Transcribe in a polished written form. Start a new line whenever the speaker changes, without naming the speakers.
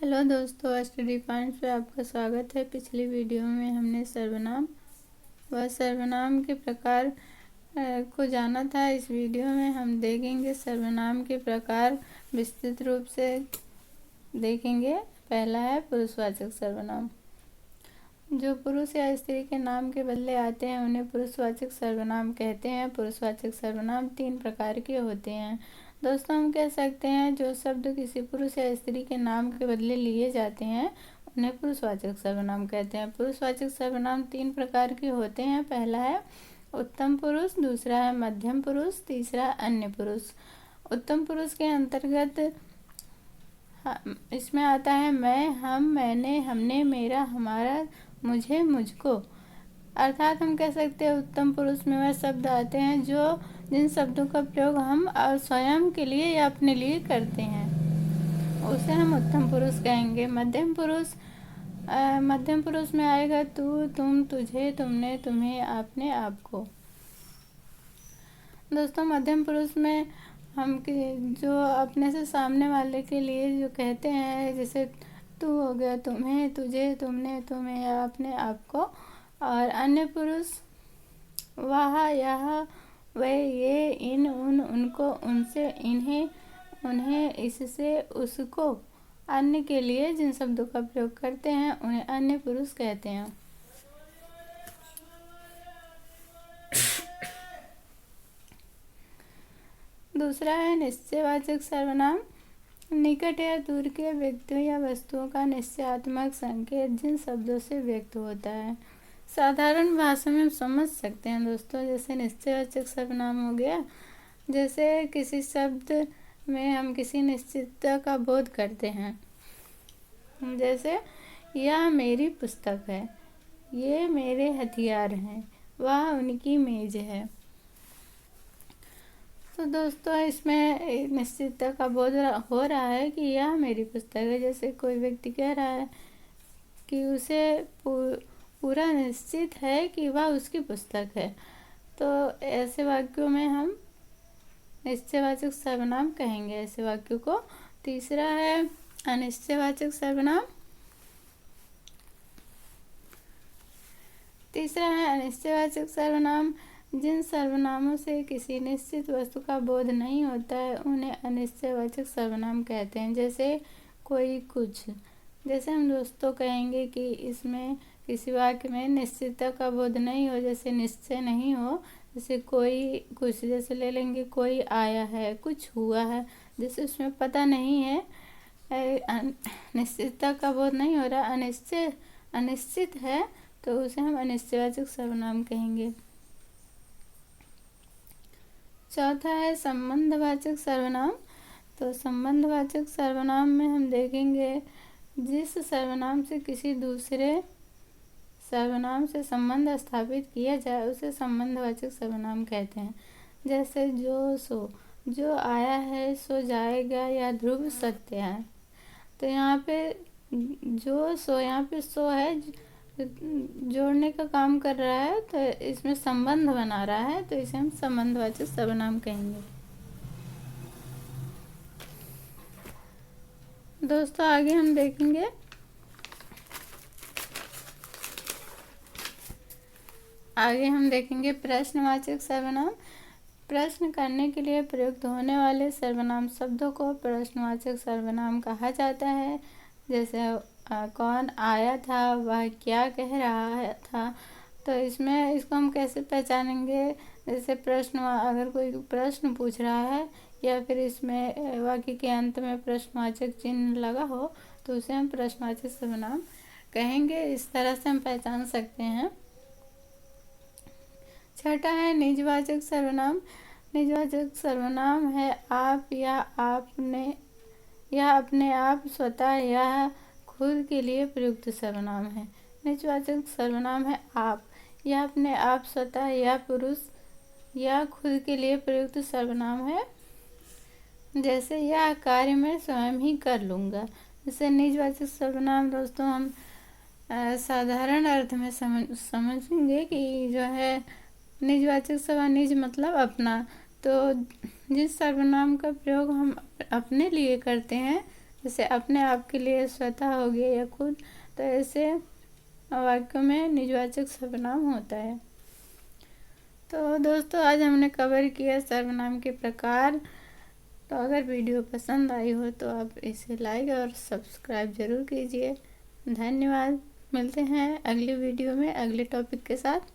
Hello दोस्तों, study point पे आपका स्वागत है। पिछली वीडियो में हमने सर्वनाम व सर्वनाम के प्रकार को जाना था। इस वीडियो में हम देखेंगे सर्वनाम के प्रकार विस्तृत रूप से देखेंगे। पहला है पुरुषवाचक सर्वनाम। जो पुरुष या स्त्री के नाम के बदले आते हैं उन्हें पुरुषवाचक सर्वनाम कहते हैं। पुरुषवाचक सर्वनाम 3 प्रकार के होते हैं। दोस्तों, हम कह सकते हैं जो शब्द किसी पुरुष या स्त्री के नाम के बदले लिए जाते हैं उन्हें पुरुषवाचक सर्वनाम कहते हैं। पुरुषवाचक सर्वनाम 3 प्रकार के होते हैं। पहला है उत्तम पुरुष, दूसरा है मध्यम पुरुष, तीसरा अन्य पुरुष। उत्तम पुरुष के अंतर्गत इसमें आता है मैं, हम, मैंने, हमने, मेरा, हमारा, मुझे, मुझको। अर्थात हम कह सकते हैं उत्तम पुरुष में वह शब्द आते हैं जिन शब्दों का प्रयोग हम स्वयं के लिए या अपने लिए करते हैं, उसे हम उत्तम पुरुष कहेंगे। मध्यम पुरुष में आएगा तू, तुम, तुझे, तुमने, तुम्हें, आपने, आपको। दोस्तों, मध्यम पुरुष में हम जो अपने से सामने वाले के लिए जो कहते हैं, जैसे तू हो गया, तुम्हें, तुझे, तुमने, तुम्हें, आपने, आपको। और अन्य पुरुष वह, यह, वह, ये, इन, उन, उनको, उनसे, इन्हें, उन्हें, इससे, उसको। अन्य के लिए जिन शब्दों का प्रयोग करते हैं उन्हें अन्य पुरुष कहते हैं। दूसरा है निश्चयवाचक सर्वनाम। निकट या दूर के व्यक्तियों या वस्तुओं का निश्चयात्मक संकेत जिन शब्दों से व्यक्त होता है। साधारण भाषा में हम समझ सकते हैं दोस्तों। जैसे निश्चयवाचक सर्वनाम हो गया, जैसे किसी शब्द में हम किसी निश्चितता का बोध करते हैं। जैसे यह मेरी पुस्तक है, ये मेरे हथियार हैं, वह उनकी मेज है। तो दोस्तों, इसमें निश्चितता का बोध हो रहा है कि यह मेरी पुस्तक है। जैसे कोई व्यक्ति कह रहा है कि उसे पूरा निश्चित है कि वह उसकी पुस्तक है, तो ऐसे वाक्यों में हम निश्चयवाचक सर्वनाम कहेंगे ऐसे वाक्यों को। तीसरा है अनिश्चयवाचक सर्वनाम। जिन सर्वनामों से किसी निश्चित वस्तु का बोध नहीं होता है उन्हें अनिश्चयवाचक सर्वनाम कहते हैं। जैसे कोई, कुछ। जैसे हम दोस्तों कहेंगे कि इसमें किसी वाक्य में निश्चितता का बोध नहीं हो, जैसे निश्चय नहीं हो। जैसे कोई, कुछ। जैसे ले लेंगे कोई आया है, कुछ हुआ है, जैसे उसमें पता नहीं है, निश्चितता का बोध नहीं हो रहा, अनिश्चित है, तो उसे हम अनिश्चयवाचक सर्वनाम कहेंगे। चौथा है संबंधवाचक सर्वनाम। तो संबंधवाचक सर्वनाम में हम देखेंगे जिस सर्वनाम से किसी दूसरे सर्वनाम से संबंध स्थापित किया जाए उसे संबंधवाचक सर्वनाम कहते हैं। जैसे जो, सो। जो आया है सो जाएगा, या ध्रुव सत्य है। तो यहाँ पे जो, सो, यहाँ पे सो है, जोड़ने का काम कर रहा है, तो इसमें संबंध बना रहा है, तो इसे हम संबंधवाचक सर्वनाम कहेंगे। दोस्तों, आगे हम देखेंगे प्रश्नवाचक सर्वनाम। प्रश्न करने के लिए प्रयुक्त होने वाले सर्वनाम शब्दों को प्रश्नवाचक सर्वनाम कहा जाता है। जैसे कौन आया था, वह क्या कह रहा था। तो इसको हम कैसे पहचानेंगे? जैसे अगर कोई प्रश्न पूछ रहा है या फिर इसमें वाक्य के अंत में प्रश्नवाचक चिन्ह लगा हो तो उसे हम प्रश्नवाचक सर्वनाम कहेंगे। इस तरह से हम पहचान सकते हैं। छठा है निजवाचक सर्वनाम। निजवाचक सर्वनाम है आप, या आपने, या अपने आप, स्वतः, या खुद के लिए प्रयुक्त सर्वनाम है। निजवाचक सर्वनाम है आप, या अपने आप, स्वतः, या पुरुष, या खुद के लिए प्रयुक्त सर्वनाम है। जैसे यह कार्य मैं स्वयं ही कर लूँगा। जैसे निजवाचक सर्वनाम दोस्तों हम साधारण अर्थ में समझेंगे कि जो है निजवाचक सर्वनाम, निज मतलब अपना। तो जिस सर्वनाम का प्रयोग हम अपने लिए करते हैं जैसे अपने आप के लिए, स्वतः हो गया या खुद, तो ऐसे वाक्यों में निजवाचक सर्वनाम होता है। तो दोस्तों आज हमने कवर किया सर्वनाम के प्रकार। तो अगर वीडियो पसंद आई हो तो आप इसे लाइक और सब्सक्राइब ज़रूर कीजिए। धन्यवाद। मिलते हैं अगली वीडियो में अगले टॉपिक के साथ।